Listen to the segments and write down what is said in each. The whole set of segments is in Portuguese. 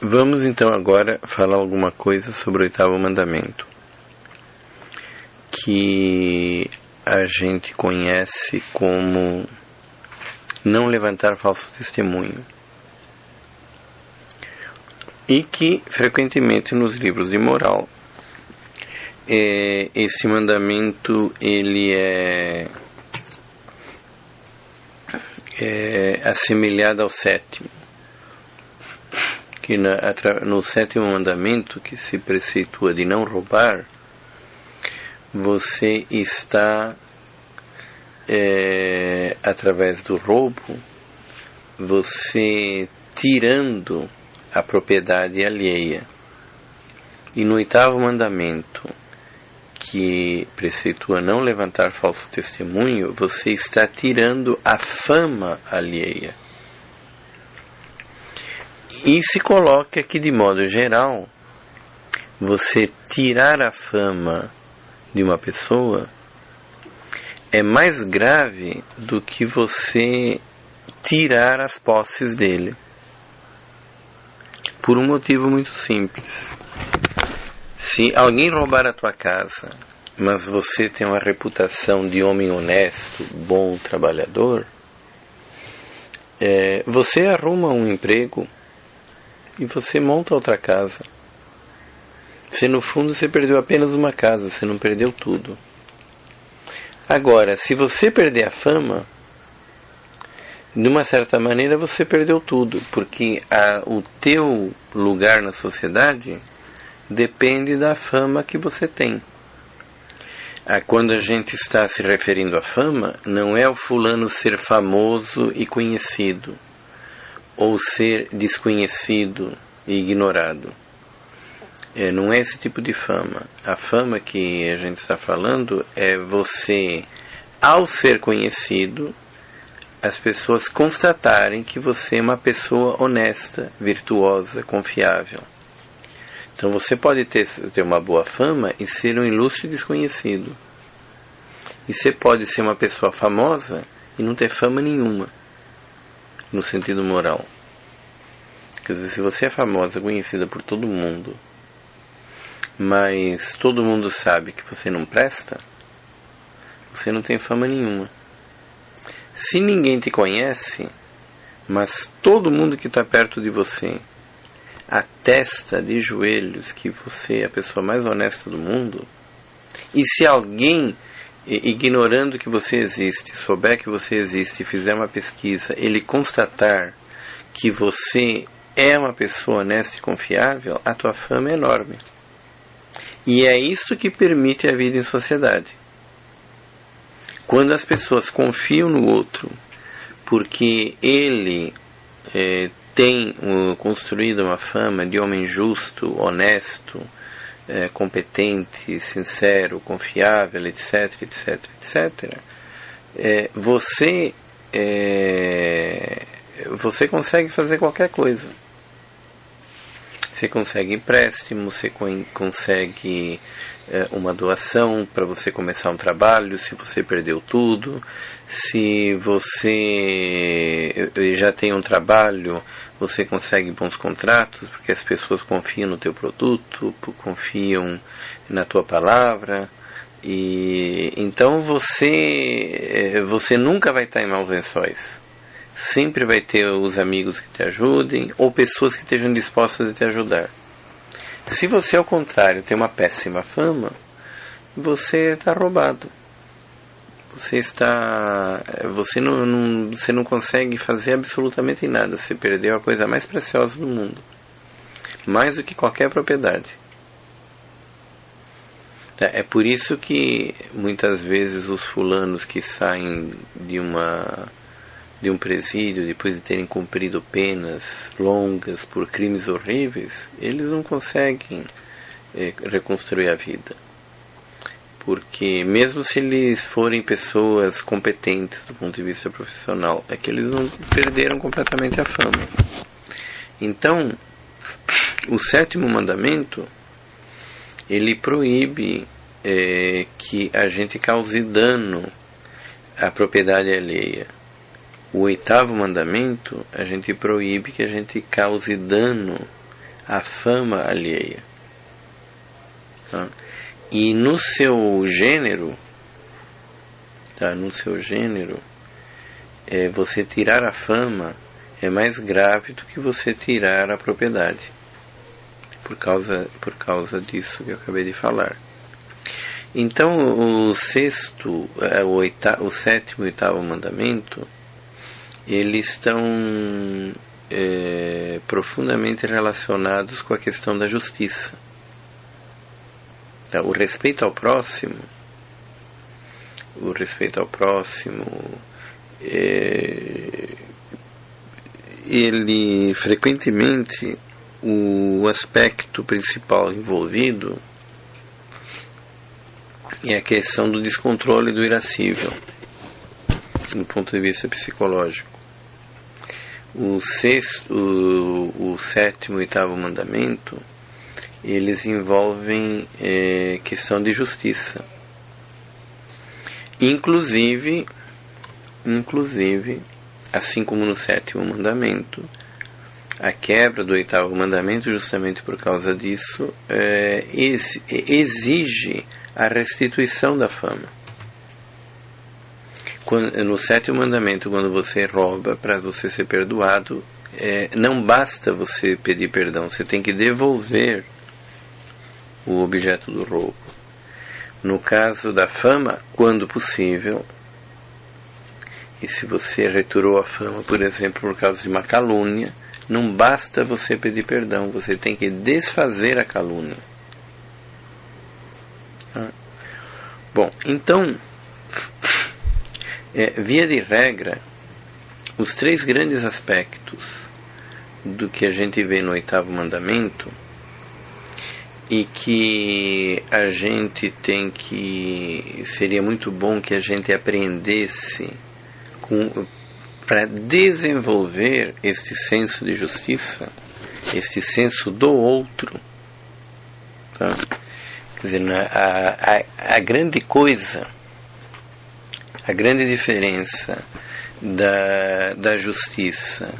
Vamos então agora falar alguma coisa sobre o oitavo mandamento, que a gente conhece como não levantar falso testemunho, e que frequentemente nos livros de moral esse mandamento ele é assemelhado ao sétimo, que no sétimo mandamento, que se preceitua de não roubar, você está através do roubo, você tirando a propriedade alheia. E no oitavo mandamento, que preceitua não levantar falso testemunho, você está tirando a fama alheia. E se coloca que, de modo geral, você tirar a fama de uma pessoa é mais grave do que você tirar as posses dele. Por um motivo muito simples. Se alguém roubar a tua casa, mas você tem uma reputação de homem honesto, bom trabalhador, você arruma um emprego e você monta outra casa. No fundo, você perdeu apenas uma casa, você não perdeu tudo. Agora, se você perder a fama, de uma certa maneira você perdeu tudo, porque o teu lugar na sociedade depende da fama que você tem. Quando a gente está se referindo à fama, não é o fulano ser famoso e conhecido, ou ser desconhecido e ignorado. Não é esse tipo de fama. A fama que a gente está falando é você, ao ser conhecido, as pessoas constatarem que você é uma pessoa honesta, virtuosa, confiável. Então você pode ter uma boa fama e ser um ilustre desconhecido. E você pode ser uma pessoa famosa e não ter fama nenhuma, no sentido moral. Quer dizer, se você é famosa, conhecida por todo mundo, mas todo mundo sabe que você não presta, você não tem fama nenhuma. Se ninguém te conhece, mas todo mundo que está perto de você atesta de joelhos que você é a pessoa mais honesta do mundo, e se alguém, ignorando que você existe, souber que você existe e fizer uma pesquisa, ele constatar que você é uma pessoa honesta e confiável, a tua fama é enorme. E é isso que permite a vida em sociedade. Quando as pessoas confiam no outro, porque ele tem construído uma fama de homem justo, honesto, competente, sincero, confiável, etc, etc, etc, você consegue fazer qualquer coisa. Você consegue empréstimo, você consegue uma doação para você começar um trabalho, se você perdeu tudo. Se você já tem um trabalho, você consegue bons contratos, porque as pessoas confiam no teu produto, confiam na tua palavra. E então você nunca vai estar em maus lençóis. Sempre vai ter os amigos que te ajudem, ou pessoas que estejam dispostas a te ajudar. Se você, ao contrário, tem uma péssima fama, você está roubado. Você não consegue fazer absolutamente nada. Você perdeu a coisa mais preciosa do mundo, mais do que qualquer propriedade. É por isso que muitas vezes os fulanos que saem de um presídio, depois de terem cumprido penas longas por crimes horríveis, eles não conseguem reconstruir a vida. Porque mesmo se eles forem pessoas competentes do ponto de vista profissional, é que eles não perderam completamente a fama. Então, o sétimo mandamento, ele proíbe que a gente cause dano à propriedade alheia. O 8º mandamento, a gente proíbe que a gente cause dano à fama alheia. Tá? E no seu gênero, você tirar a fama é mais grave do que você tirar a propriedade, por causa disso que eu acabei de falar. Então o 7º e 8º mandamento, eles estão profundamente relacionados com a questão da justiça. O respeito ao próximo, ele frequentemente, o aspecto principal envolvido é a questão do descontrole do irascível, do ponto de vista psicológico. O 7º e 8º mandamento, eles envolvem questão de justiça. Inclusive, assim como no 7º mandamento, a quebra do 8º mandamento, justamente por causa disso, exige a restituição da fama. No 7º mandamento, quando você rouba, para você ser perdoado, não basta você pedir perdão, você tem que devolver o objeto do roubo. No caso da fama, quando possível, e se você retirou a fama, por exemplo, por causa de uma calúnia, não basta você pedir perdão, você tem que desfazer a calúnia. Bom, então, via de regra, os 3 grandes aspectos do que a gente vê no 8º mandamento, e que a gente seria muito bom que a gente aprendesse para desenvolver este senso de justiça, este senso do outro, tá? Quer dizer, a grande coisa, a grande diferença da justiça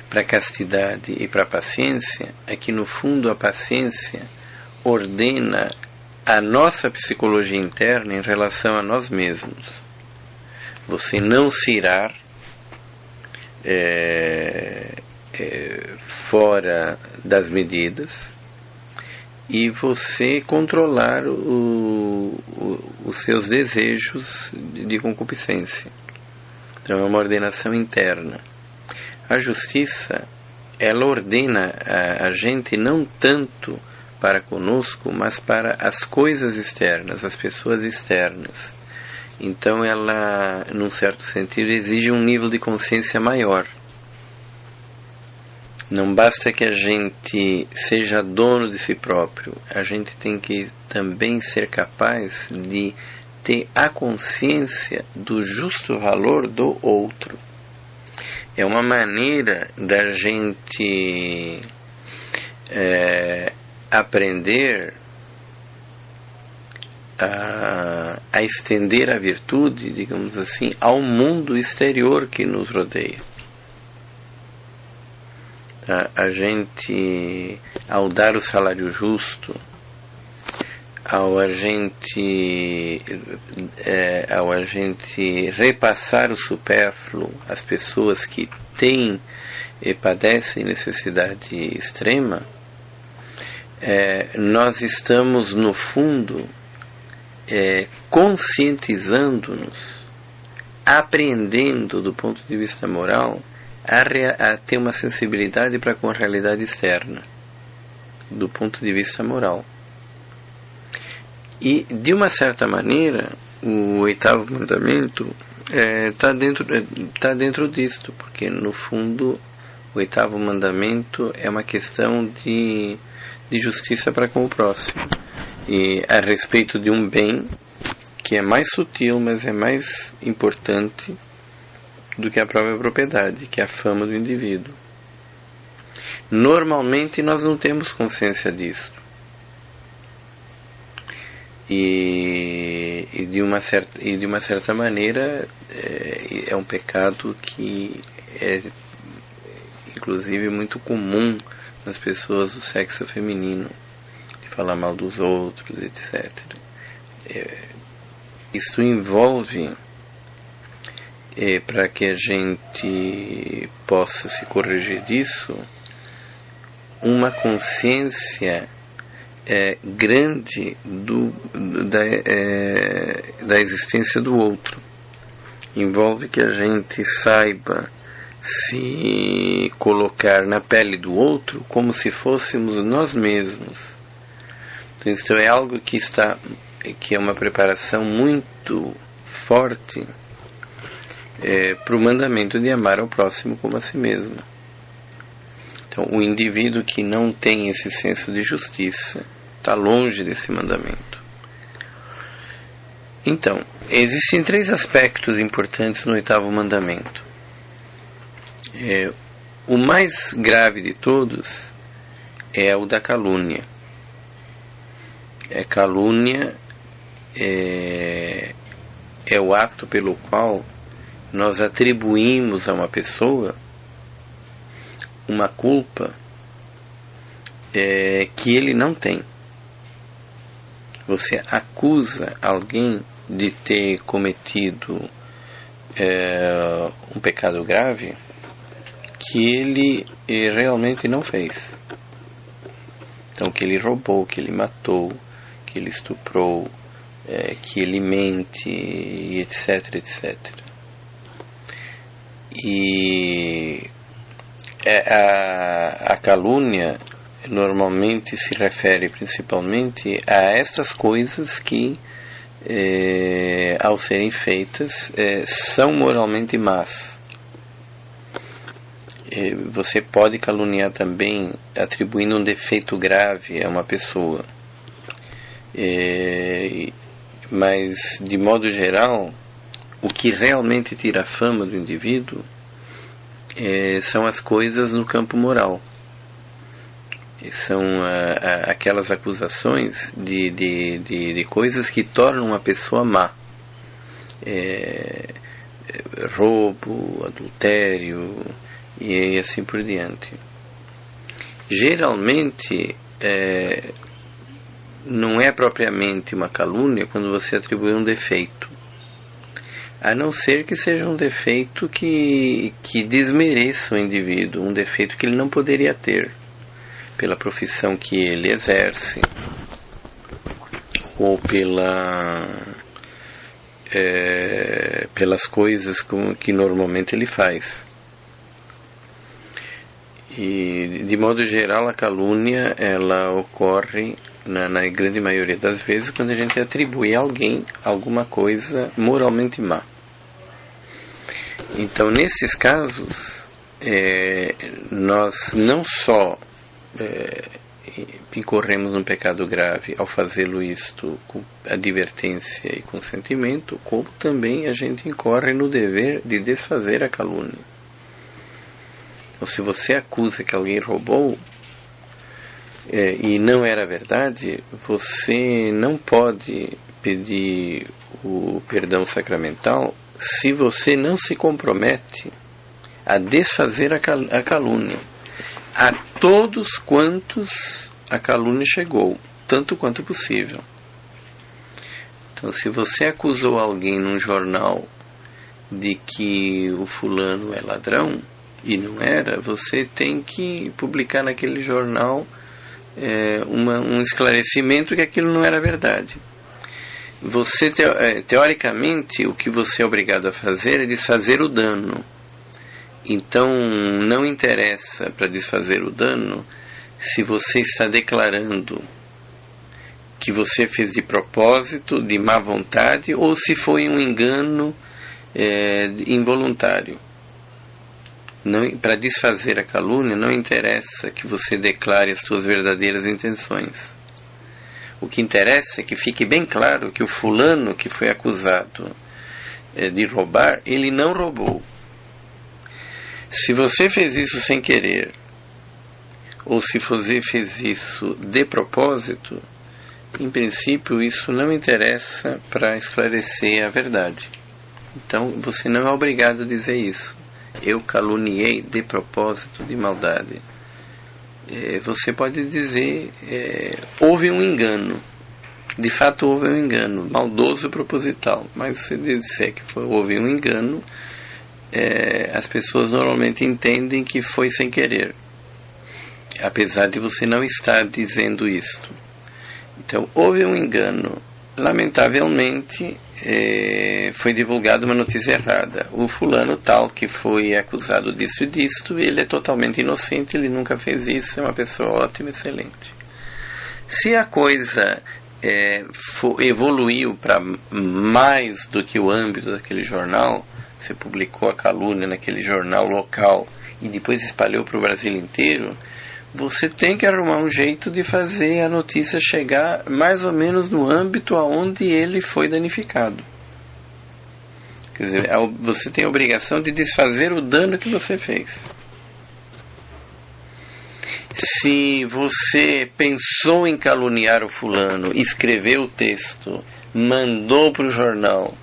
para a castidade e para a paciência é que, no fundo, a paciência ordena a nossa psicologia interna em relação a nós mesmos. Você não se irar fora das medidas e você controlar os seus desejos de concupiscência. Então é uma ordenação interna. A justiça, ela ordena a gente não tanto para conosco, mas para as coisas externas, as pessoas externas. Então ela, num certo sentido, exige um nível de consciência maior. Não basta que a gente seja dono de si próprio, a gente tem que também ser capaz de ter a consciência do justo valor do outro. É uma maneira da gente aprender a estender a virtude, digamos assim, ao mundo exterior que nos rodeia. A gente, ao dar o salário justo, ao a gente repassar o supérfluo às pessoas que têm e padecem necessidade extrema, nós estamos, no fundo, conscientizando-nos, aprendendo do ponto de vista moral a ter uma sensibilidade para com a realidade externa, do ponto de vista moral. E, de uma certa maneira, o 8º mandamento está dentro disto, porque, no fundo, o 8º mandamento é uma questão de justiça para com o próximo, e a respeito de um bem que é mais sutil, mas é mais importante do que a própria propriedade, que é a fama do indivíduo. Normalmente nós não temos consciência disso. E E de uma certa maneira é um pecado que é inclusive muito comum nas pessoas do sexo feminino, de falar mal dos outros, etc. Isso envolve, para que a gente possa se corrigir disso, uma consciência grande da existência do outro. Envolve que a gente saiba se colocar na pele do outro como se fôssemos nós mesmos. Então, isso é algo que é uma preparação muito forte para o mandamento de amar ao próximo como a si mesmo. Então, o indivíduo que não tem esse senso de justiça está longe desse mandamento. Então, existem 3 aspectos importantes no 8º mandamento. O mais grave de todos é o da calúnia. Calúnia é o ato pelo qual nós atribuímos a uma pessoa uma culpa que ele não tem. Você acusa alguém de ter cometido um pecado grave que ele realmente não fez. Então, que ele roubou, que ele matou, que ele estuprou, que ele mente, etc, etc. E a calúnia normalmente se refere principalmente a estas coisas que, ao serem feitas, são moralmente más. Você pode caluniar também atribuindo um defeito grave a uma pessoa. Mas, de modo geral, o que realmente tira a fama do indivíduo são as coisas no campo moral. São aquelas acusações de coisas que tornam uma pessoa má. Roubo, adultério e assim por diante. Geralmente não é propriamente uma calúnia quando você atribui um defeito, a não ser que seja um defeito que desmereça o indivíduo, um defeito que ele não poderia ter pela profissão que ele exerce ou pelas coisas que normalmente ele faz. E, de modo geral, a calúnia ela ocorre na grande maioria das vezes quando a gente atribui a alguém alguma coisa moralmente má. Então, nesses casos, nós não só incorremos num pecado grave ao fazê-lo isto com advertência e consentimento, como também a gente incorre no dever de desfazer a calúnia. Então, se você acusa que alguém roubou e não era verdade, você não pode pedir o perdão sacramental se você não se compromete a desfazer a calúnia a todos quantos a calúnia chegou, tanto quanto possível. Então, se você acusou alguém num jornal de que o fulano é ladrão e não era, você tem que publicar naquele jornal um esclarecimento que aquilo não era verdade. Você, teoricamente, o que você é obrigado a fazer é desfazer o dano. Então, não interessa para desfazer o dano se você está declarando que você fez de propósito, de má vontade, ou se foi um engano involuntário. Para desfazer a calúnia, não interessa que você declare as suas verdadeiras intenções. O que interessa é que fique bem claro que o fulano que foi acusado de roubar, ele não roubou. Se você fez isso sem querer, ou se você fez isso de propósito, em princípio, isso não interessa para esclarecer a verdade. Então, você não é obrigado a dizer isso. Eu caluniei de propósito, de maldade. Você pode dizer, houve um engano. De fato, houve um engano, maldoso e proposital. Mas se disser que houve um engano, as pessoas normalmente entendem que foi sem querer, apesar de você não estar dizendo isto. Então, houve um engano. Lamentavelmente, foi divulgada uma notícia errada. O fulano tal, que foi acusado disso e disto, ele é totalmente inocente, ele nunca fez isso, é uma pessoa ótima, excelente. Se a coisa evoluiu para mais do que o âmbito daquele jornal, você publicou a calúnia naquele jornal local e depois espalhou para o Brasil inteiro, você tem que arrumar um jeito de fazer a notícia chegar mais ou menos no âmbito aonde ele foi danificado. Quer dizer, você tem a obrigação de desfazer o dano que você fez. Se você pensou em caluniar o fulano, escreveu o texto, mandou para o jornal,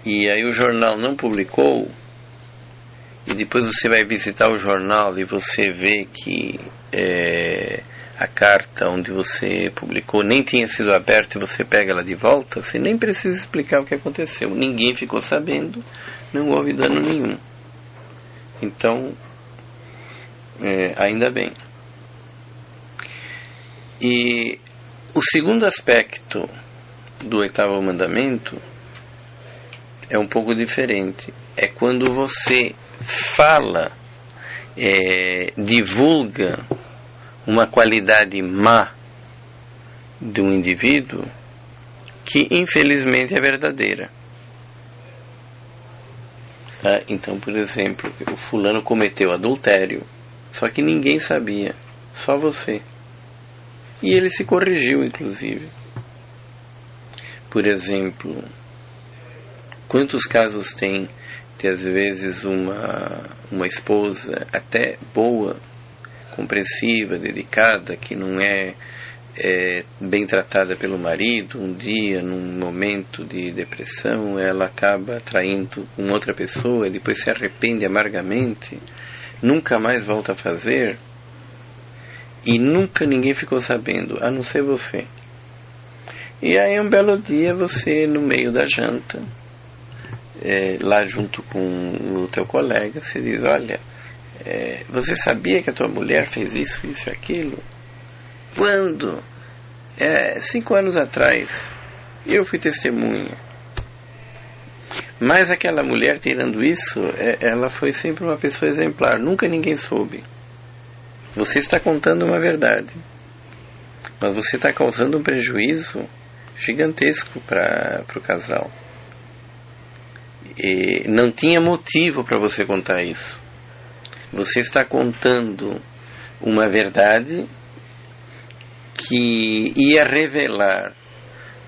e aí o jornal não publicou, e depois você vai visitar o jornal e você vê que a carta onde você publicou nem tinha sido aberta e você pega ela de volta, você nem precisa explicar o que aconteceu. Ninguém ficou sabendo, não houve dano nenhum. Então, ainda bem. E o segundo aspecto do 8º mandamento é um pouco diferente. É quando você fala, divulga uma qualidade má de um indivíduo que infelizmente é verdadeira. Tá? Então, por exemplo, o fulano cometeu adultério, só que ninguém sabia, só você. E ele se corrigiu, inclusive. Por exemplo, quantos casos tem de, às vezes, uma esposa até boa, compreensiva, dedicada, que não é bem tratada pelo marido, um dia, num momento de depressão, ela acaba traindo com outra pessoa, e depois se arrepende amargamente, nunca mais volta a fazer, e nunca ninguém ficou sabendo, a não ser você. E aí um belo dia você, no meio da janta, lá junto com o teu colega, você diz, olha, você sabia que a tua mulher fez isso, isso e aquilo? Quando? 5 anos atrás, eu fui testemunha. Mas aquela mulher, tirando isso, ela foi sempre uma pessoa exemplar, nunca ninguém soube. Você está contando uma verdade, mas você está causando um prejuízo gigantesco para o casal. E não tinha motivo para você contar isso. Você está contando uma verdade que ia revelar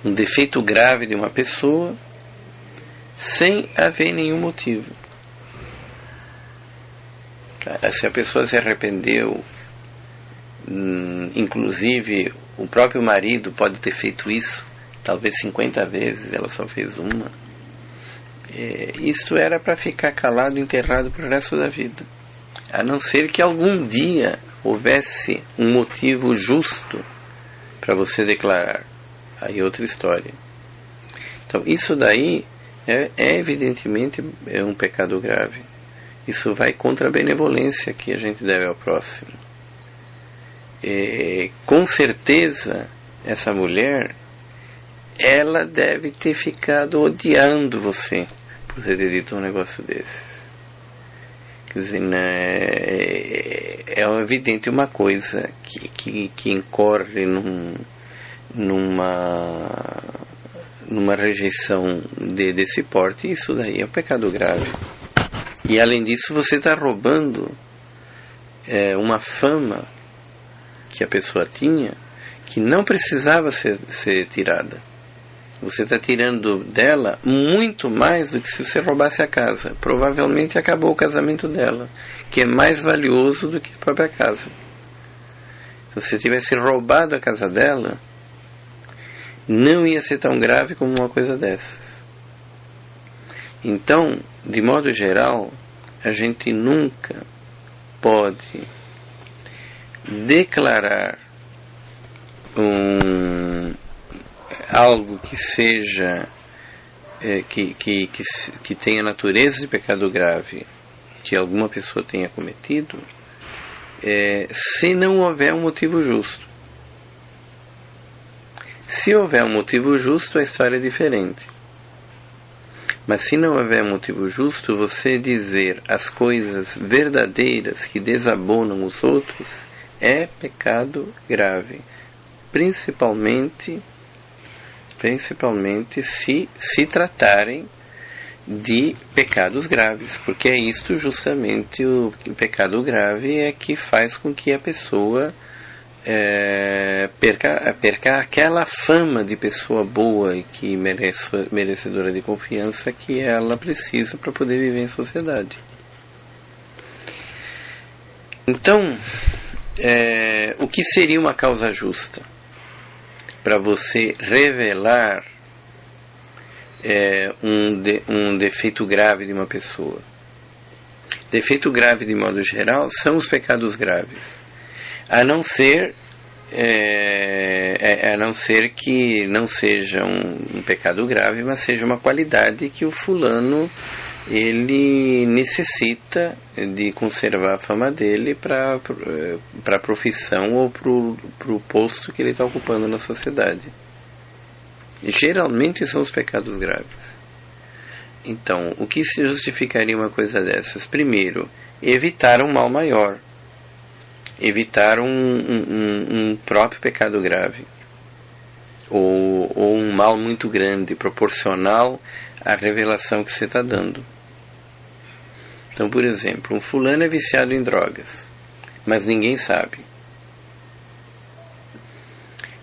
um defeito grave de uma pessoa sem haver nenhum motivo. Se a pessoa se arrependeu, inclusive o próprio marido pode ter feito isso, talvez 50 vezes, ela só fez uma. Isso era para ficar calado, enterrado para o resto da vida. A não ser que algum dia houvesse um motivo justo para você declarar. Aí outra história. Então isso daí evidentemente um pecado grave. Isso vai contra a benevolência que a gente deve ao próximo. Com certeza essa mulher, ela deve ter ficado odiando você por ter dito um negócio desse. Quer dizer, é evidente uma coisa que incorre numa rejeição desse porte, e isso daí é um pecado grave. E além disso, você está roubando uma fama que a pessoa tinha, que não precisava ser tirada. Você está tirando dela muito mais do que se você roubasse a casa. Provavelmente acabou o casamento dela, que é mais valioso do que a própria casa. Então, se você tivesse roubado a casa dela, não ia ser tão grave como uma coisa dessas. Então, de modo geral, a gente nunca pode declarar algo que seja que tenha natureza de pecado grave, que alguma pessoa tenha cometido, se não houver um motivo justo. Se houver um motivo justo, a história é diferente. Mas se não houver motivo justo, você dizer as coisas verdadeiras que desabonam os outros é pecado grave. Principalmente se tratarem de pecados graves, porque é isto justamente o pecado grave é que faz com que a pessoa perca aquela fama de pessoa boa e que merecedora de confiança que ela precisa para poder viver em sociedade. Então, o que seria uma causa justa para você revelar um defeito grave de uma pessoa? Defeito grave, de modo geral, são os pecados graves. A não ser que não seja um pecado grave, mas seja uma qualidade que o fulano ele necessita de conservar a fama dele para a profissão ou para o posto que ele está ocupando na sociedade. E geralmente são os pecados graves. Então, o que se justificaria uma coisa dessas? Primeiro, evitar um mal maior. Evitar um próprio pecado grave, ou um mal muito grande, proporcional à revelação que você está dando. Então, por exemplo, um fulano é viciado em drogas, mas ninguém sabe.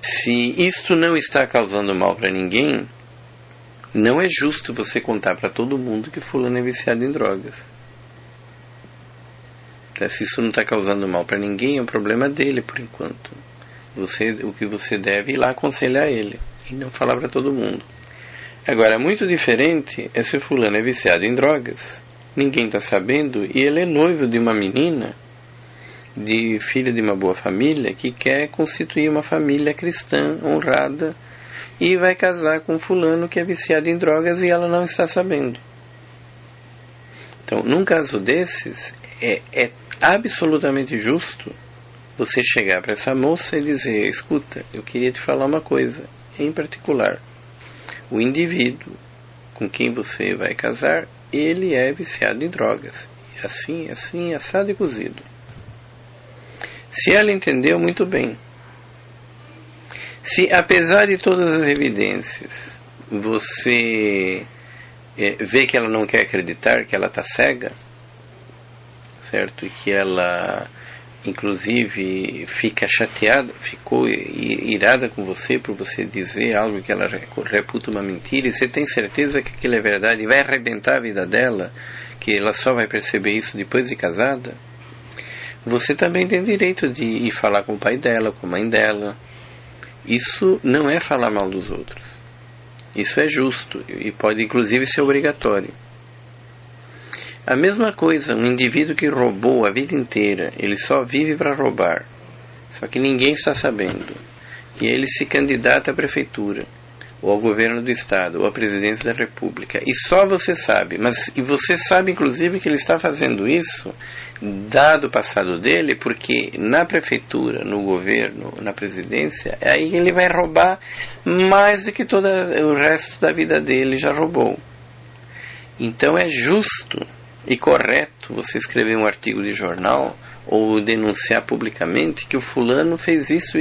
Se isto não está causando mal para ninguém, não é justo você contar para todo mundo que fulano é viciado em drogas. Se isso não está causando mal para ninguém, é um problema dele por enquanto. O que você deve ir lá aconselhar ele e não falar para todo mundo. Agora, muito diferente é se o fulano é viciado em drogas, ninguém está sabendo, e ele é noivo de uma menina, filha de uma boa família, que quer constituir uma família cristã honrada e vai casar com um fulano que é viciado em drogas e ela não está sabendo. Então, num caso desses, é absolutamente justo você chegar para essa moça e dizer: escuta, eu queria te falar uma coisa em particular. O indivíduo com quem você vai casar, ele é viciado em drogas, assim, assado e cozido. Se ela entendeu, muito bem. Se, apesar de todas as evidências, você vê que ela não quer acreditar, que ela está cega, certo? E que ela, inclusive, ficou irada com você por você dizer algo que ela reputa uma mentira, e você tem certeza que aquilo é verdade e vai arrebentar a vida dela, que ela só vai perceber isso depois de casada, você também tem direito de ir falar com o pai dela, com a mãe dela. Isso não é falar mal dos outros. Isso é justo e pode inclusive ser obrigatório. A mesma coisa, um indivíduo que roubou a vida inteira, ele só vive para roubar, só que ninguém está sabendo, e ele se candidata à prefeitura, ou ao governo do estado, ou à presidência da república, e só você sabe, e você sabe inclusive que ele está fazendo isso, dado o passado dele, porque na prefeitura, no governo, na presidência, aí ele vai roubar mais do que todo o resto da vida dele já roubou. Então é justo e correto você escrever um artigo de jornal ou denunciar publicamente que o fulano fez isso,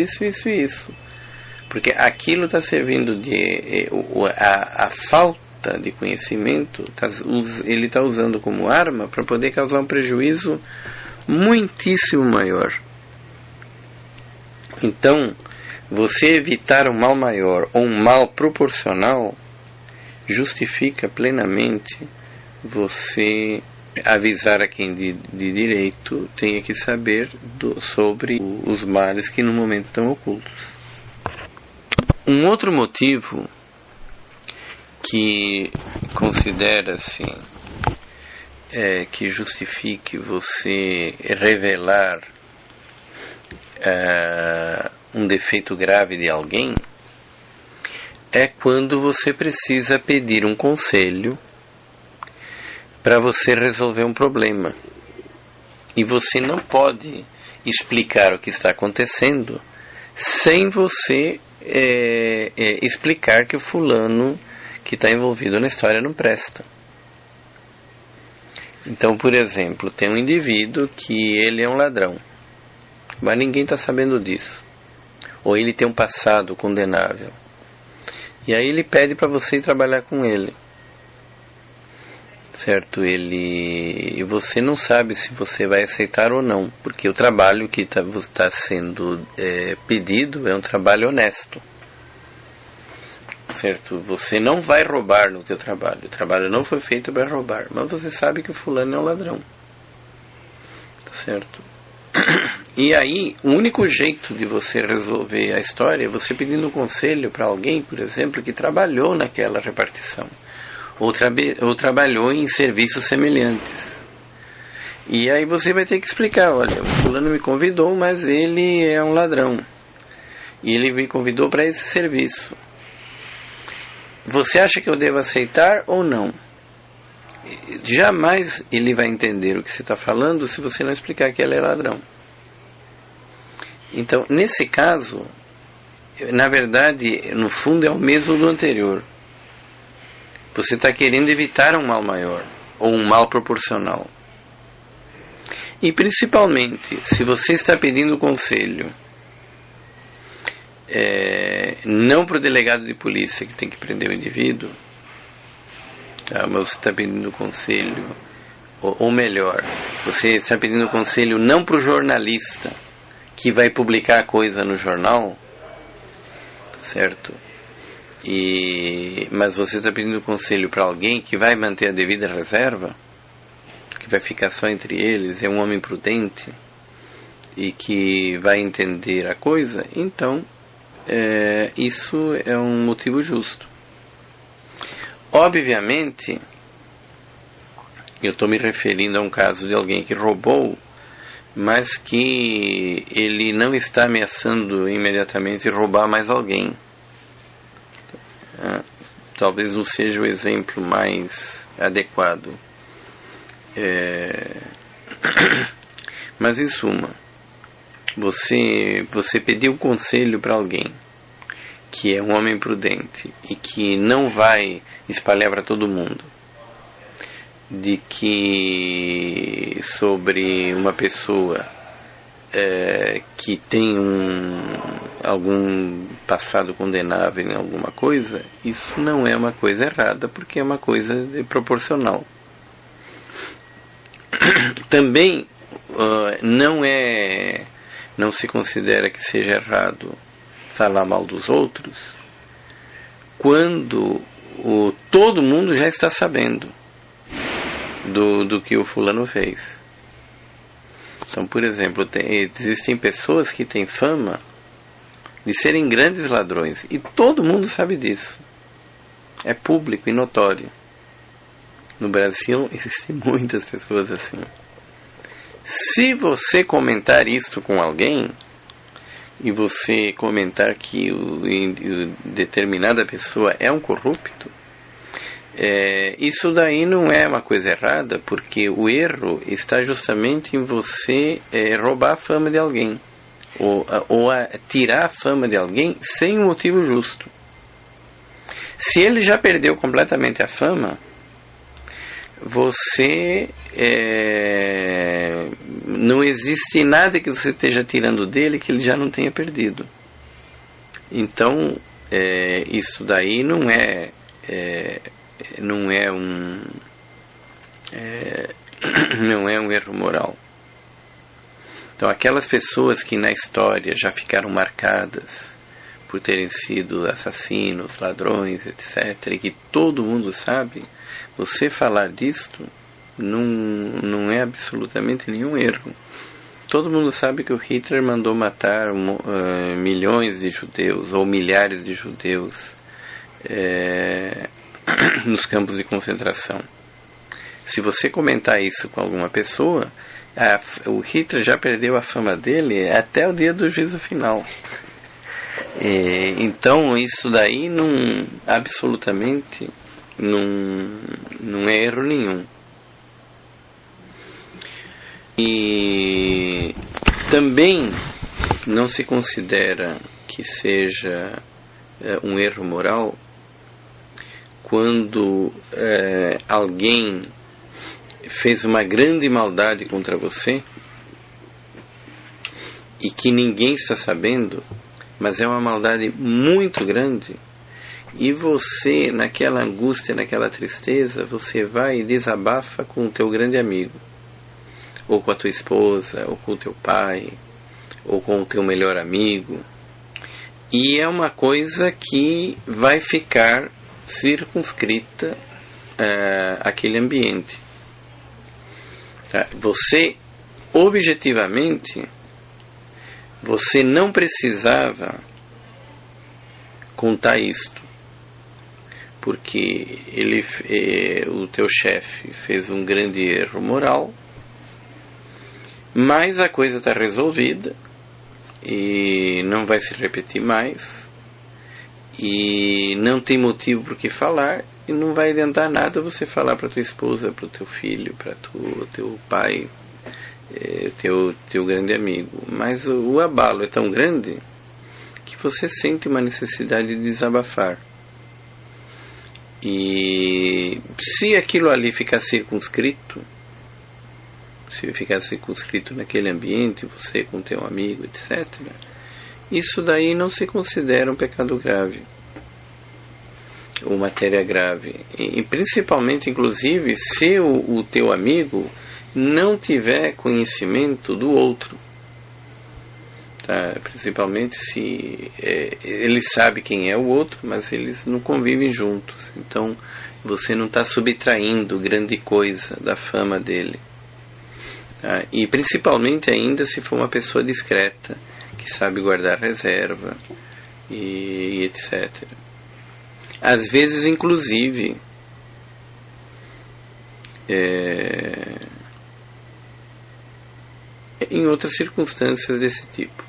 porque aquilo está servindo a falta de conhecimento, ele está usando como arma para poder causar um prejuízo muitíssimo maior. Então, você evitar um mal maior ou um mal proporcional justifica plenamente você avisar a quem de direito tenha que saber sobre os males que no momento estão ocultos. Um outro motivo que considera-se que justifique você revelar um defeito grave de alguém é quando você precisa pedir um conselho para você resolver um problema. E você não pode explicar o que está acontecendo sem você explicar que o fulano que está envolvido na história não presta. Então, por exemplo, tem um indivíduo que ele é um ladrão, mas ninguém está sabendo disso. Ou ele tem um passado condenável. E aí ele pede para você ir trabalhar com ele. Certo? E você não sabe se você vai aceitar ou não, porque o trabalho que está sendo pedido é um trabalho honesto. Certo? Você não vai roubar no teu trabalho. O trabalho não foi feito para roubar, mas você sabe que o fulano é um ladrão. Tá certo? E aí, o único jeito de você resolver a história é você pedindo um conselho para alguém, por exemplo, que trabalhou naquela repartição. Ou trabalhou em serviços semelhantes. E aí você vai ter que explicar, olha, o fulano me convidou, mas ele é um ladrão. E ele me convidou para esse serviço. Você acha que eu devo aceitar ou não? Jamais ele vai entender o que você está falando se você não explicar que ele é ladrão. Então, nesse caso, na verdade, no fundo é o mesmo do anterior. Você está querendo evitar um mal maior, ou um mal proporcional. E principalmente, se você está pedindo conselho, não para o delegado de polícia que tem que prender o indivíduo, mas você está pedindo conselho, ou melhor, você está pedindo conselho não para o jornalista que vai publicar a coisa no jornal, certo? Mas você está pedindo conselho para alguém que vai manter a devida reserva, que vai ficar só entre eles, é um homem prudente e que vai entender a coisa, então isso é um motivo justo. Obviamente, eu estou me referindo a um caso de alguém que roubou, mas que ele não está ameaçando imediatamente roubar mais alguém. Talvez não seja o exemplo mais adequado. Mas em suma, você pediu um conselho para alguém que é um homem prudente e que não vai espalhar para todo mundo de que sobre uma pessoa que tem algum passado condenável em alguma coisa, isso não é uma coisa errada, porque é uma coisa proporcional. Também não se considera que seja errado falar mal dos outros quando todo mundo já está sabendo do que o fulano fez. Então, por exemplo, existem pessoas que têm fama de serem grandes ladrões e todo mundo sabe disso. É público e notório. No Brasil existem muitas pessoas assim. Se você comentar isso com alguém e você comentar que determinada pessoa é um corrupto, isso daí não é uma coisa errada, porque o erro está justamente em você roubar a fama de alguém ou tirar a fama de alguém sem um motivo justo. Se ele já perdeu completamente a fama, você não existe nada que você esteja tirando dele que ele já não tenha perdido. Então isso daí não é um erro moral. Então, aquelas pessoas que na história já ficaram marcadas por terem sido assassinos, ladrões, etc., e que todo mundo sabe, você falar disto não é absolutamente nenhum erro. Todo mundo sabe que o Hitler mandou matar milhões de judeus, ou milhares de judeus, nos campos de concentração. Se você comentar isso com alguma pessoa, o Hitler já perdeu a fama dele até o dia do juízo final. Então isso daí absolutamente não é erro nenhum. E também não se considera que seja um erro moral quando alguém fez uma grande maldade contra você e que ninguém está sabendo, mas é uma maldade muito grande, e você, naquela angústia, naquela tristeza, você vai e desabafa com o teu grande amigo, ou com a tua esposa, ou com o teu pai, ou com o teu melhor amigo, e é uma coisa que vai ficar circunscrita àquele ambiente. Você, objetivamente, você não precisava contar isto, porque o teu chefe fez um grande erro moral, mas a coisa está resolvida e não vai se repetir mais, e não tem motivo por que falar, e não vai adiantar nada você falar para tua esposa, para o teu filho, para o teu pai, teu grande amigo. Mas o abalo é tão grande que você sente uma necessidade de desabafar. E se aquilo ali ficar circunscrito, se ficar circunscrito naquele ambiente, você com teu amigo, etc., isso daí não se considera um pecado grave, ou matéria grave. E principalmente, inclusive, se o teu amigo não tiver conhecimento do outro. Tá? Principalmente se ele sabe quem é o outro, mas eles não convivem juntos. Então, você não está subtraindo grande coisa da fama dele. Tá? E principalmente ainda se for uma pessoa discreta, que sabe guardar reserva e etc. Às vezes, inclusive, em outras circunstâncias desse tipo,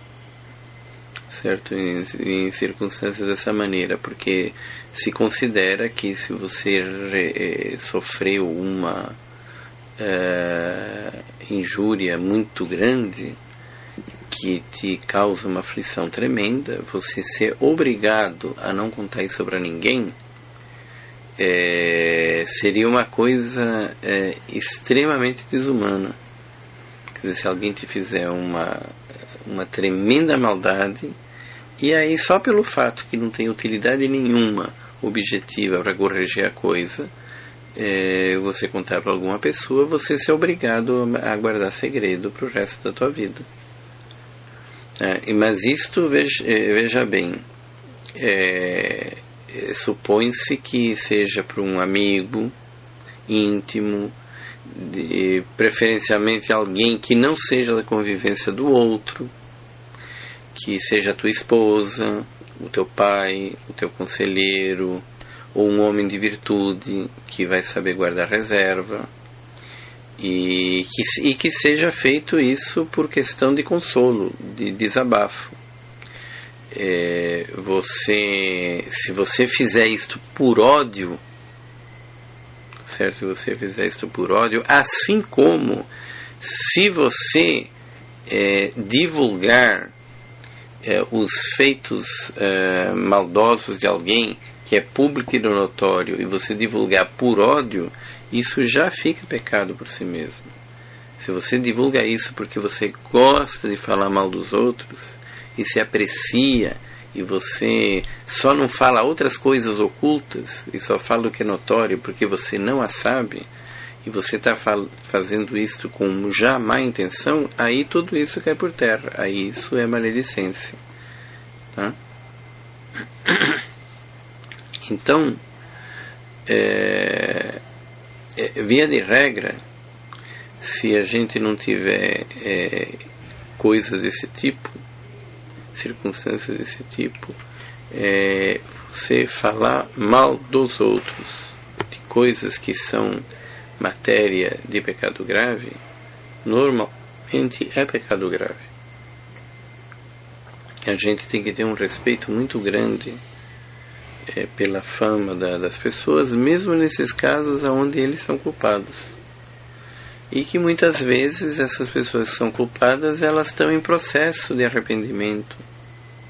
certo? Em circunstâncias dessa maneira, porque se considera que se você sofreu uma injúria muito grande, que te causa uma aflição tremenda, você ser obrigado a não contar isso para ninguém, seria uma coisa extremamente desumana. Quer dizer, se alguém te fizer uma tremenda maldade, e aí só pelo fato que não tem utilidade nenhuma objetiva para corrigir a coisa, você contar para alguma pessoa, você ser obrigado a guardar segredo para o resto da tua vida. Mas isto, veja bem, supõe-se que seja para um amigo íntimo, preferencialmente alguém que não seja da convivência do outro, que seja a tua esposa, o teu pai, o teu conselheiro, ou um homem de virtude que vai saber guardar reserva, e que seja feito isso por questão de consolo, de desabafo. Se você fizer isto por ódio, certo? Se você fizer isto por ódio, assim como se você divulgar os feitos maldosos de alguém que é público e notório, e você divulgar por ódio, isso já fica pecado por si mesmo. Se você divulga isso porque você gosta de falar mal dos outros e se aprecia, e você só não fala outras coisas ocultas e só fala o que é notório porque você não a sabe, e você está fazendo isto com já má intenção, aí tudo isso cai por terra. Aí isso é maledicência, tá? Então, via de regra, se a gente não tiver coisas desse tipo, circunstâncias desse tipo, você falar mal dos outros, de coisas que são matéria de pecado grave, normalmente é pecado grave. A gente tem que ter um respeito muito grande pela fama das pessoas, mesmo nesses casos onde eles são culpados. E que muitas vezes essas pessoas que são culpadas, elas estão em processo de arrependimento.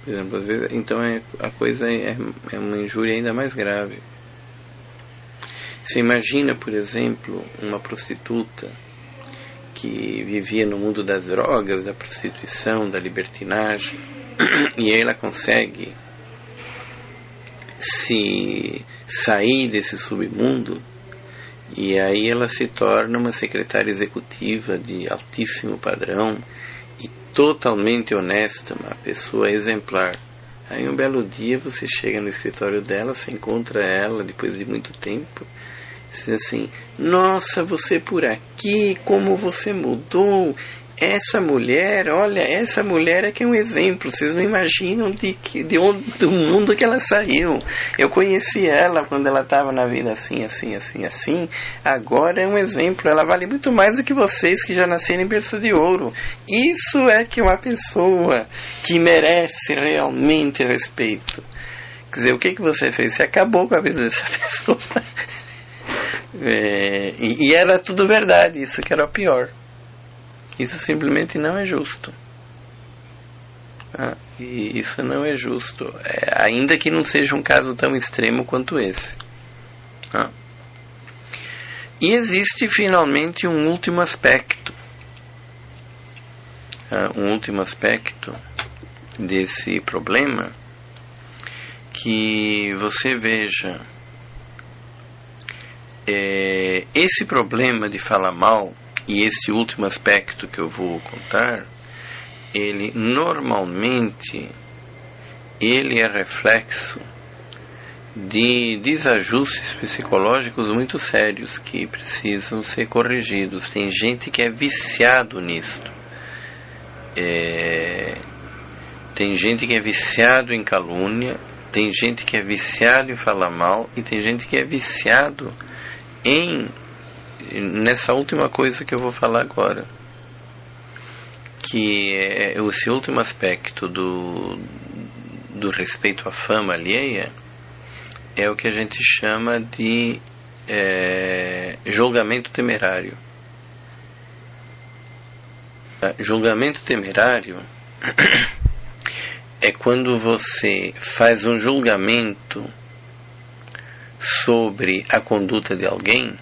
Por exemplo, às vezes, então a coisa é uma injúria ainda mais grave. Você imagina, por exemplo, uma prostituta que vivia no mundo das drogas, da prostituição, da libertinagem, e ela consegue se sair desse submundo, e aí ela se torna uma secretária executiva de altíssimo padrão e totalmente honesta, uma pessoa exemplar. Aí um belo dia você chega no escritório dela, você encontra ela depois de muito tempo, diz assim: nossa, você por aqui, como você mudou, essa mulher, olha, essa mulher é que é um exemplo, vocês não imaginam do mundo que ela saiu. Eu conheci ela quando ela estava na vida assim, agora é um exemplo, ela vale muito mais do que vocês que já nasceram em berço de ouro. Isso é que uma pessoa que merece realmente respeito. Quer dizer, o que você fez? Você acabou com a vida dessa pessoa. E era tudo verdade, isso que era o pior. Isso simplesmente não é justo. E isso não é justo, ainda que não seja um caso tão extremo quanto esse. E existe finalmente um último aspecto. Um último aspecto desse problema, que você veja, esse problema de falar mal, e esse último aspecto que eu vou contar, ele normalmente é reflexo de desajustes psicológicos muito sérios que precisam ser corrigidos. Tem gente que é viciado nisto. Tem gente que é viciado em calúnia, tem gente que é viciado em falar mal, e tem gente que é viciado nessa última coisa que eu vou falar agora, que é esse último aspecto do respeito à fama alheia, é o que a gente chama de julgamento temerário. Julgamento temerário é quando você faz um julgamento sobre a conduta de alguém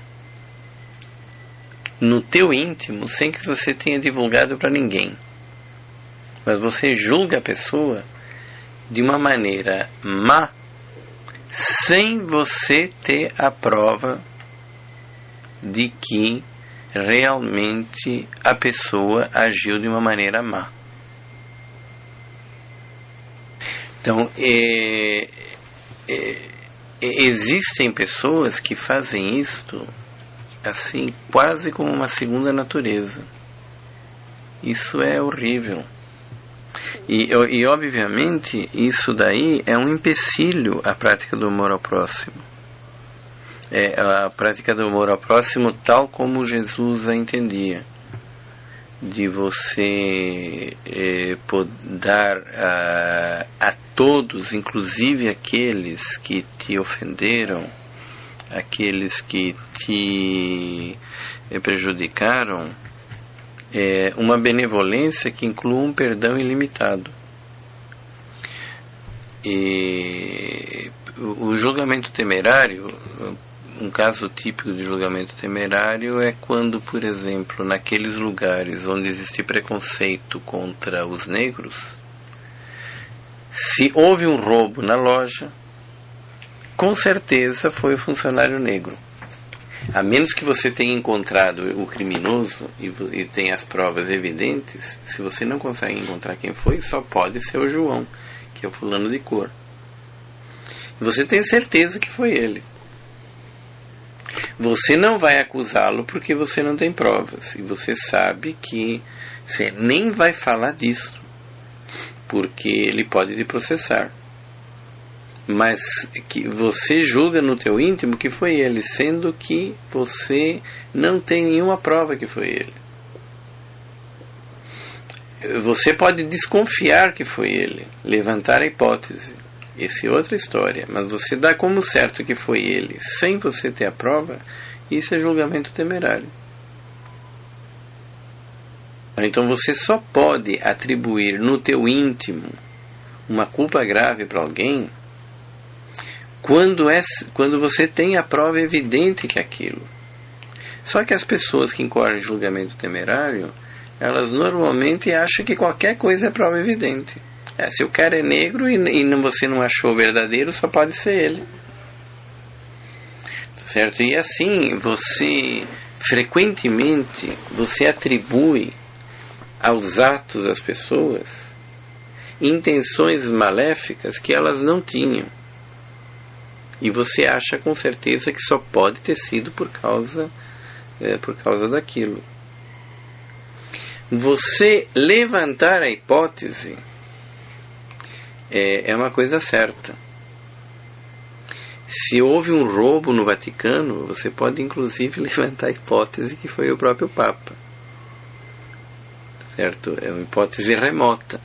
no teu íntimo, sem que você tenha divulgado para ninguém, mas você julga a pessoa de uma maneira má, sem você ter a prova de que realmente a pessoa agiu de uma maneira má. Então, existem pessoas que fazem isto assim, quase como uma segunda natureza. Isso é horrível. E obviamente, isso daí é um empecilho à prática do amor ao próximo. A prática do amor ao próximo tal como Jesus a entendia. De você dar a todos, inclusive aqueles que te ofenderam, aqueles que te prejudicaram, uma benevolência que inclua um perdão ilimitado. E o julgamento temerário, um caso típico de julgamento temerário é quando, por exemplo, naqueles lugares onde existe preconceito contra os negros, se houve um roubo na loja, com certeza foi o funcionário negro. A menos que você tenha encontrado o criminoso e tenha as provas evidentes, se você não consegue encontrar quem foi, só pode ser o João, que é o fulano de cor. Você tem certeza que foi ele. Você não vai acusá-lo porque você não tem provas. E você sabe que Você nem vai falar disso, porque ele pode te processar. Mas que você julga no teu íntimo que foi ele, sendo que você não tem nenhuma prova que foi ele. Você pode desconfiar que foi ele, levantar a hipótese. Essa é outra história. Mas você dá como certo que foi ele, sem você ter a prova, isso é julgamento temerário. Então você só pode atribuir no teu íntimo uma culpa grave para alguém quando você tem a prova evidente que é aquilo. Só que as pessoas que incorrem em julgamento temerário, elas normalmente acham que qualquer coisa é prova evidente. Se o cara é negro e você não achou verdadeiro, só pode ser ele. Certo? E assim, frequentemente, você atribui aos atos das pessoas intenções maléficas que elas não tinham. E você acha com certeza que só pode ter sido por causa daquilo. Você levantar a hipótese é uma coisa certa. Se houve um roubo no Vaticano, você pode inclusive levantar a hipótese que foi o próprio Papa. Certo? É uma hipótese remota.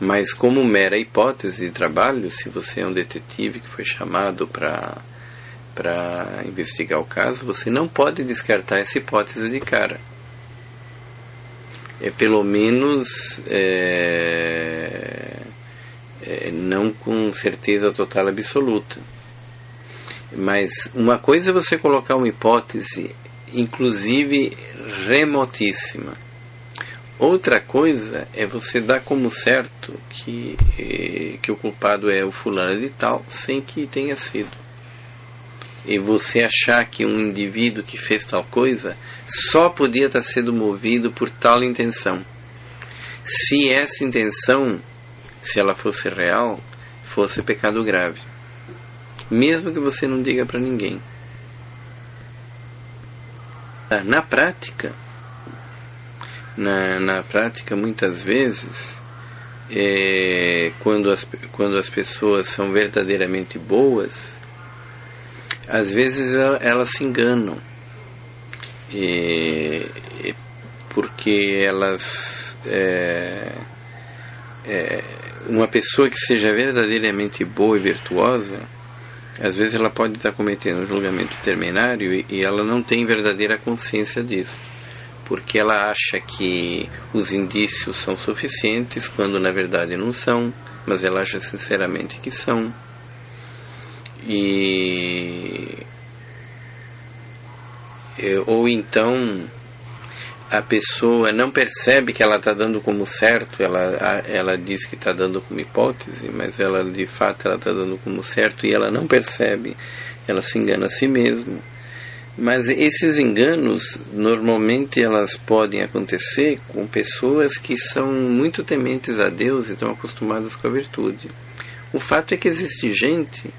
Mas como mera hipótese de trabalho, se você é um detetive que foi chamado para investigar o caso, você não pode descartar essa hipótese de cara. Pelo menos não com certeza total absoluta. Mas uma coisa é você colocar uma hipótese, inclusive remotíssima. Outra coisa é você dar como certo que o culpado é o fulano de tal, sem que tenha sido. E você achar que um indivíduo que fez tal coisa só podia estar sendo movido por tal intenção. Se essa intenção, se ela fosse real, fosse pecado grave. Mesmo que você não diga para ninguém. Na prática, muitas vezes, quando as pessoas são verdadeiramente boas, às vezes elas se enganam. Porque elas... uma pessoa que seja verdadeiramente boa e virtuosa, às vezes ela pode estar cometendo um julgamento temerário e ela não tem verdadeira consciência disso, porque ela acha que os indícios são suficientes quando na verdade não são, mas ela acha sinceramente que são. Ou então a pessoa não percebe que ela está dando como certo, ela diz que está dando como hipótese, mas ela de fato está dando como certo e ela não percebe, ela se engana a si mesma. Mas esses enganos normalmente elas podem acontecer com pessoas que são muito tementes a Deus e estão acostumadas com a virtude. O fato é que existe gente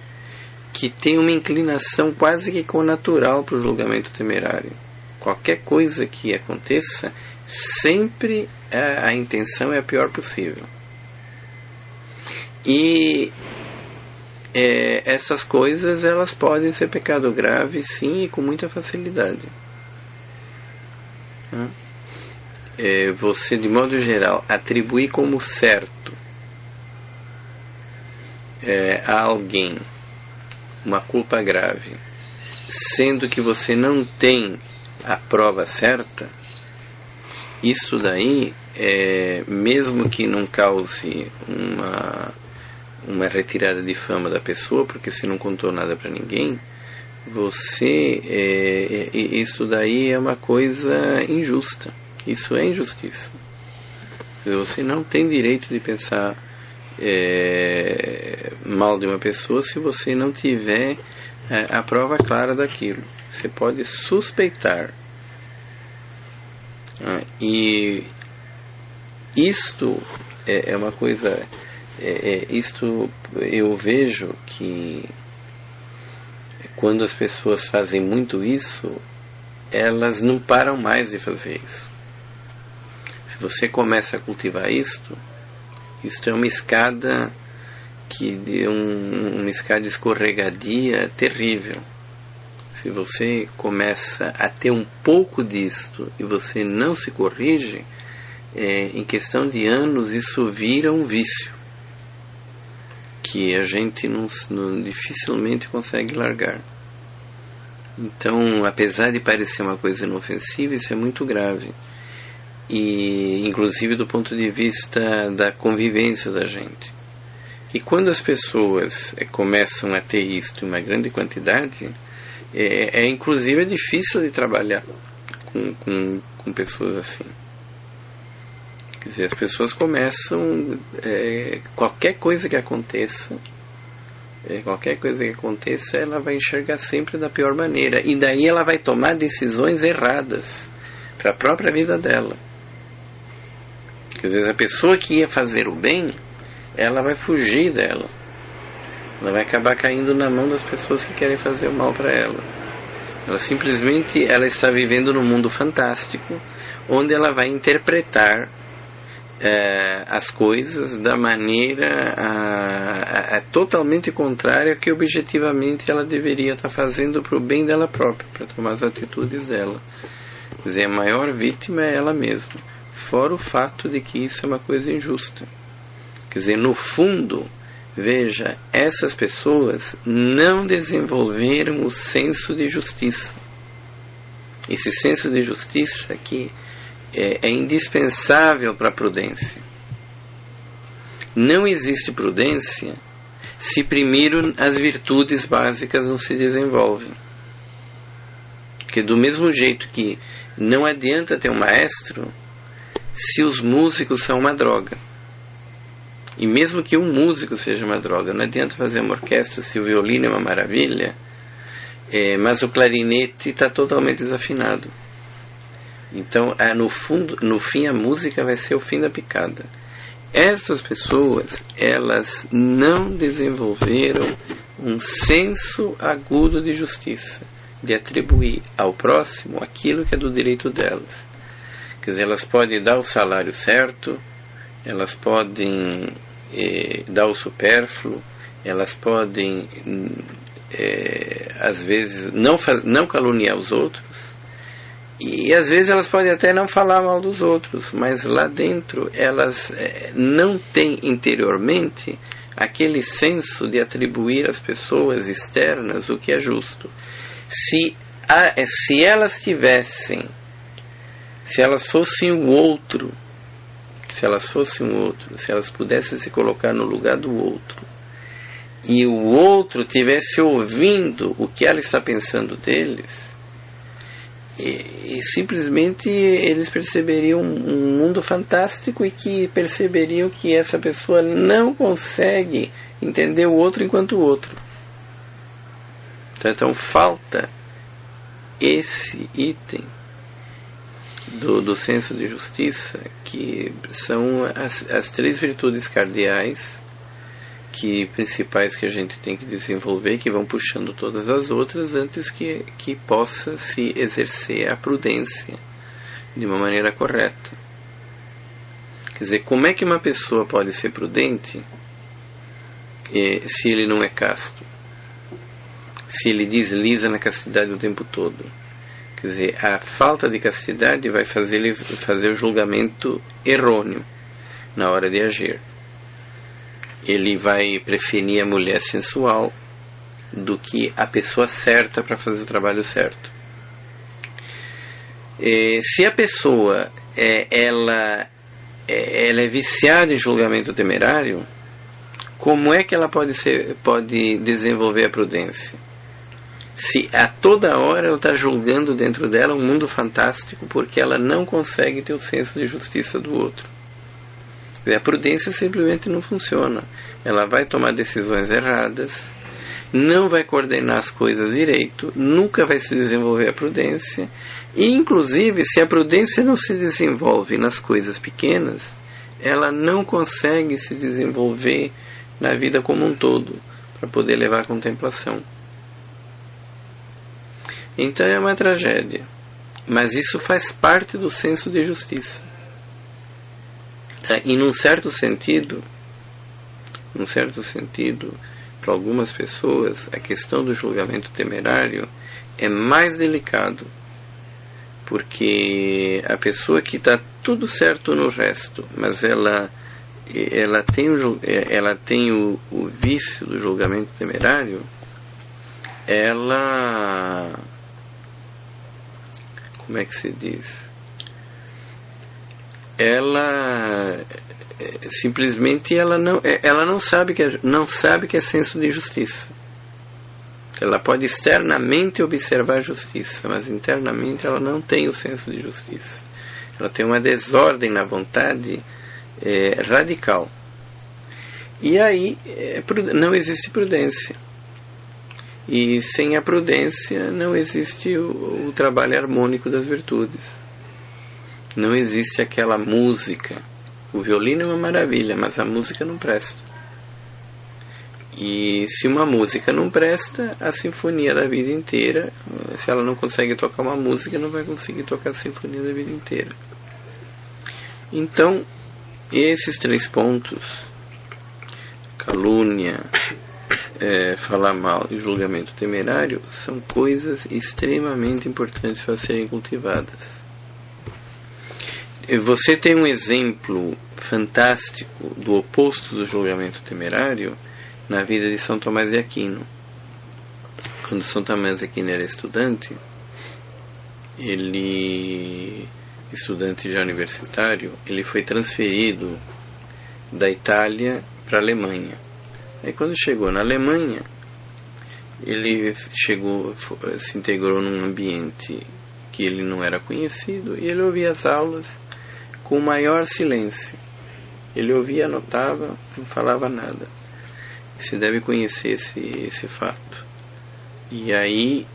que tem uma inclinação quase que connatural para o julgamento temerário. Qualquer coisa que aconteça, sempre a intenção é a pior possível. E essas coisas elas podem ser pecado grave, sim, e com muita facilidade. Você, de modo geral, atribuir como certo a alguém uma culpa grave, sendo que você não tem a prova certa, isso daí, mesmo que não cause uma retirada de fama da pessoa, porque você não contou nada para ninguém, isso daí é uma coisa injusta. Isso é injustiça. Você não tem direito de pensar mal de uma pessoa se você não tiver a prova clara daquilo. Você pode suspeitar. E isto é uma coisa... isto eu vejo que quando as pessoas fazem muito isso, elas não param mais de fazer isso. Se você começa a cultivar isto é uma escada uma escada escorregadia terrível. Se você começa a ter um pouco disto e você não se corrige, em questão de anos isso vira um vício que a gente dificilmente consegue largar. Então, apesar de parecer uma coisa inofensiva, isso é muito grave. E inclusive do ponto de vista da convivência da gente. E quando as pessoas começam a ter isto em uma grande quantidade, inclusive difícil de trabalhar com pessoas assim. Quer dizer, as pessoas começam, qualquer coisa que aconteça, ela vai enxergar sempre da pior maneira. E daí ela vai tomar decisões erradas para a própria vida dela. Quer dizer, a pessoa que ia fazer o bem, ela vai fugir dela. Ela vai acabar caindo na mão das pessoas que querem fazer o mal para ela. Ela simplesmente está vivendo num mundo fantástico, onde ela vai interpretar as coisas da maneira totalmente contrária que objetivamente ela deveria estar fazendo para o bem dela própria, para tomar as atitudes dela. Quer dizer, a maior vítima é ela mesma, fora o fato de que isso é uma coisa injusta. Quer dizer, no fundo, veja, essas pessoas não desenvolveram o senso de justiça. Esse senso de justiça que é indispensável para a prudência. Não existe prudência se primeiro as virtudes básicas não se desenvolvem. Porque do mesmo jeito que não adianta ter um maestro se os músicos são uma droga. E mesmo que um músico seja uma droga, não adianta fazer uma orquestra se o violino é uma maravilha, mas o clarinete está totalmente desafinado. Então, no fim, a música vai ser o fim da picada. Essas pessoas, elas não desenvolveram um senso agudo de justiça, de atribuir ao próximo aquilo que é do direito delas. Quer dizer, elas podem dar o salário certo, elas podem dar o supérfluo, elas podem, às vezes, não caluniar os outros, e às vezes elas podem até não falar mal dos outros, mas lá dentro elas não têm interiormente aquele senso de atribuir às pessoas externas o que é justo. Se elas tivessem, se elas fossem o outro, se elas pudessem se colocar no lugar do outro, e o outro tivesse ouvindo o que ela está pensando deles, e simplesmente eles perceberiam um mundo fantástico e que perceberiam que essa pessoa não consegue entender o outro enquanto o outro. Então falta esse item do senso de justiça, que são as três virtudes cardeais principais que a gente tem que desenvolver, que vão puxando todas as outras antes que possa se exercer a prudência de uma maneira correta. Quer dizer, como é que uma pessoa pode ser prudente se ele não é casto? Se ele desliza na castidade o tempo todo? Quer dizer, a falta de castidade vai fazer ele fazer o julgamento errôneo na hora de agir. Ele vai preferir a mulher sensual do que a pessoa certa para fazer o trabalho certo. Se a pessoa ela é viciada em julgamento temerário, como é que ela pode desenvolver a prudência? Se a toda hora ela está julgando dentro dela um mundo fantástico porque ela não consegue ter o senso de justiça do outro. A prudência simplesmente não funciona. Ela vai tomar decisões erradas, não vai coordenar as coisas direito, nunca vai se desenvolver a prudência. E inclusive, se a prudência não se desenvolve nas coisas pequenas, ela não consegue se desenvolver na vida como um todo, para poder levar à contemplação. Então é uma tragédia, mas isso faz parte do senso de justiça. E num certo sentido, para algumas pessoas, a questão do julgamento temerário é mais delicado, porque a pessoa que está tudo certo no resto, mas ela tem o vício do julgamento temerário, ela, como é que se diz? Ela simplesmente ela não sabe que é senso de justiça. Ela pode externamente observar a justiça, mas internamente ela não tem o senso de justiça. Ela tem uma desordem na vontade radical. E aí não existe prudência. E sem a prudência não existe o trabalho harmônico das virtudes. Não existe aquela música. O violino é uma maravilha, mas a música não presta. E se uma música não presta, a sinfonia da vida inteira, se ela não consegue tocar uma música, não vai conseguir tocar a sinfonia da vida inteira. Então, esses 3 pontos, calúnia, falar mal e julgamento temerário, são coisas extremamente importantes para serem cultivadas. Você tem um exemplo fantástico do oposto do julgamento temerário na vida de São Tomás de Aquino. Quando São Tomás de Aquino era estudante já universitário, ele foi transferido da Itália para a Alemanha. Aí quando chegou na Alemanha, ele se integrou num ambiente que ele não era conhecido, e ele ouvia as aulas com o maior silêncio. Ele ouvia, anotava, não falava nada. Você deve conhecer esse fato. E aí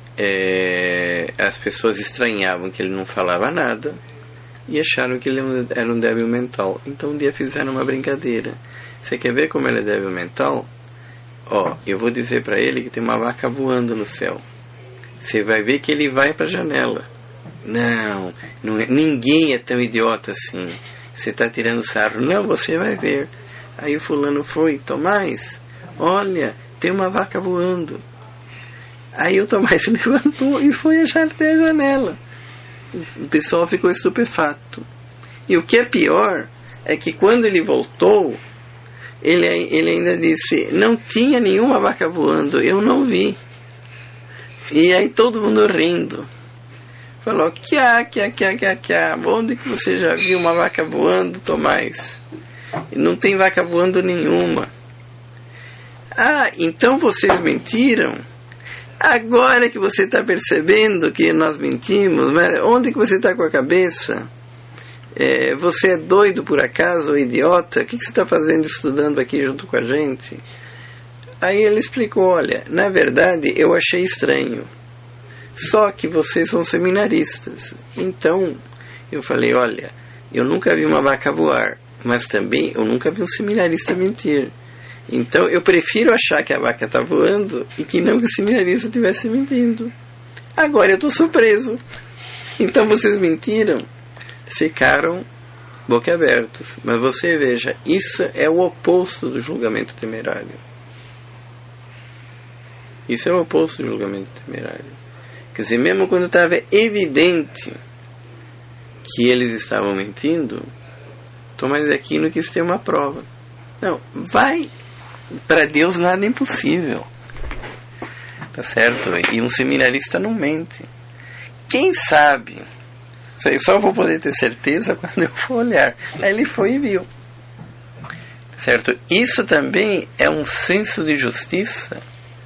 as pessoas estranhavam que ele não falava nada e acharam que ele era um débil mental. Então um dia fizeram uma brincadeira. Você quer ver como ele é débil mental? Eu vou dizer para ele que tem uma vaca voando no céu. Você vai ver que ele vai para a janela. Não é, ninguém é tão idiota assim. Você está tirando sarro. Não, você vai ver. Aí o fulano foi: Tomás, olha, tem uma vaca voando. Aí o Tomás se levantou e foi achar até a janela. O pessoal ficou estupefato. E o que é pior é que quando ele voltou, ele ainda disse: não tinha nenhuma vaca voando, eu não vi. E aí todo mundo rindo. Falou: onde que você já viu uma vaca voando, Tomás? Não tem vaca voando nenhuma. Então vocês mentiram? Agora que você está percebendo que nós mentimos, mas onde que você está com a cabeça? Você é doido por acaso, ou idiota? O que você está fazendo estudando aqui junto com a gente? Aí ele explicou: olha, na verdade eu achei estranho. Só que vocês são seminaristas. Então eu falei: olha, eu nunca vi uma vaca voar, mas também eu nunca vi um seminarista mentir. Então eu prefiro achar que a vaca está voando e que não que o seminarista estivesse mentindo. Agora eu estou surpreso. Então vocês mentiram? Ficaram boquiabertos. Mas você veja, isso é o oposto do julgamento temerário. Isso é o oposto do julgamento temerário. Quer dizer, mesmo quando estava evidente que eles estavam mentindo, Tomás de Aquino quis ter uma prova. Não, para Deus nada é impossível. Tá certo? E um seminarista não mente. Quem sabe? Eu só vou poder ter certeza quando eu for olhar. Aí ele foi e viu. Certo? Isso também é um senso de justiça.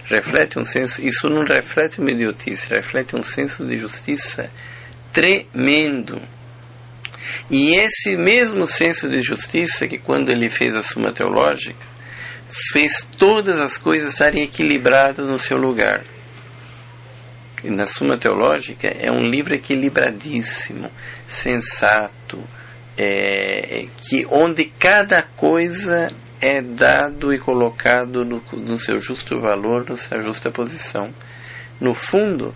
Reflete um senso. Isso não reflete uma idiotice, reflete um senso de justiça tremendo. E esse mesmo senso de justiça que, quando ele fez a Suma Teológica, fez todas as coisas estarem equilibradas no seu lugar. E na Suma Teológica é um livro equilibradíssimo, sensato, onde cada coisa é dado e colocado no seu justo valor, na sua justa posição. No fundo,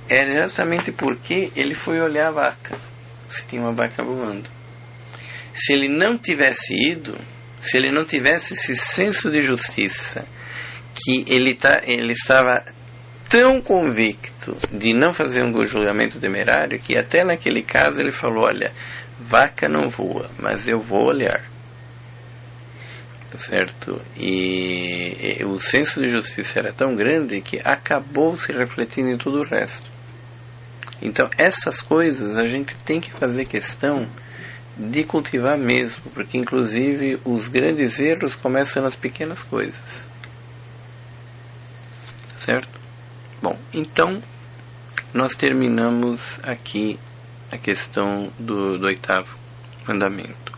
é exatamente porque ele foi olhar a vaca, se tinha uma vaca voando. Se ele não tivesse ido, se ele não tivesse esse senso de justiça, que ele estava tão convicto de não fazer um julgamento temerário, que até naquele caso ele falou, olha, vaca não voa, mas eu vou olhar. Certo? E o senso de justiça era tão grande que acabou se refletindo em tudo o resto. Então essas coisas a gente tem que fazer questão de cultivar mesmo, porque inclusive os grandes erros começam nas pequenas coisas. Certo? Bom, então nós terminamos aqui a questão do 8º mandamento.